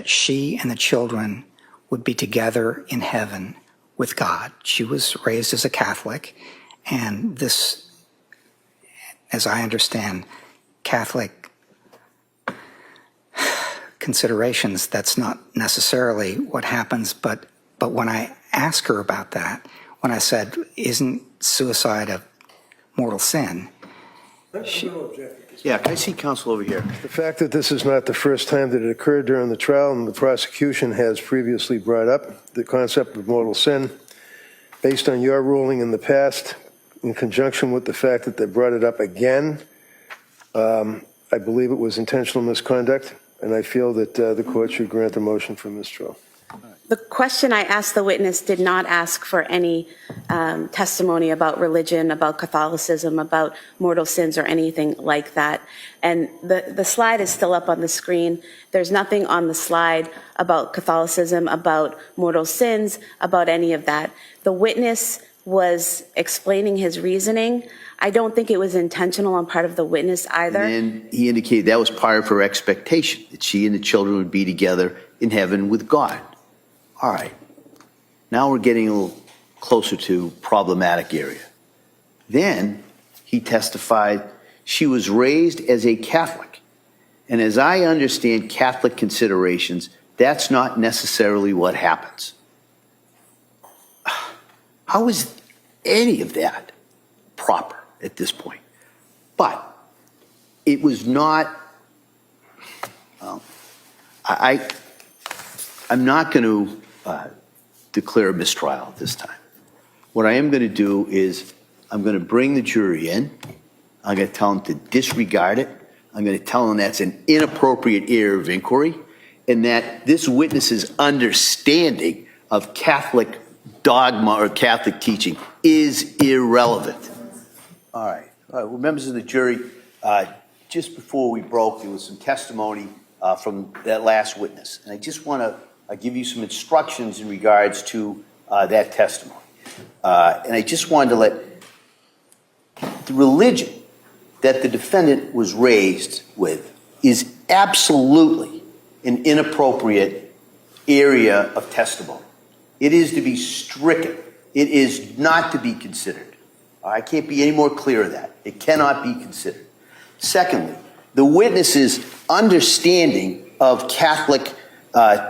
that she and the children would be together in heaven with God. She was raised as a Catholic, and this, as I understand Catholic considerations, that's not necessarily what happens, but when I asked her about that, when I said, isn't suicide a mortal sin? Yeah, can I see counsel over here? The fact that this is not the first time that it occurred during the trial, and the prosecution has previously brought up the concept of mortal sin, based on your ruling in the past, in conjunction with the fact that they brought it up again, I believe it was intentional misconduct, and I feel that the court should grant the motion for mistrial. The question I asked the witness did not ask for any testimony about religion, about Catholicism, about mortal sins, or anything like that. And the slide is still up on the screen. There's nothing on the slide about Catholicism, about mortal sins, about any of that. The witness was explaining his reasoning. I don't think it was intentional on part of the witness either. And he indicated that was part of her expectation, that she and the children would be together in heaven with God. All right, now we're getting a little closer to problematic area. Then he testified she was raised as a Catholic. And as I understand Catholic considerations, that's not necessarily what happens. How is any of that proper at this point? But it was not, I'm not going to declare a mistrial at this time. What I am going to do is I'm going to bring the jury in. I'm going to tell them to disregard it. I'm going to tell them that's an inappropriate area of inquiry and that this witness's understanding of Catholic dogma or Catholic teaching is irrelevant. All right. Well, members of the jury, just before we broke, there was some testimony from that last witness. And I just want to give you some instructions in regards to that testimony. And I just wanted to let the religion that the defendant was raised with is absolutely an inappropriate area of testimony. It is to be stricken. It is not to be considered. I can't be any more clear of that. It cannot be considered. Secondly, the witness's understanding of Catholic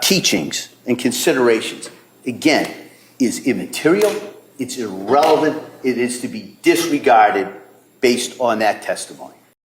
teachings and considerations, again, is immaterial, it's irrelevant, it is to be disregarded based on that testimony.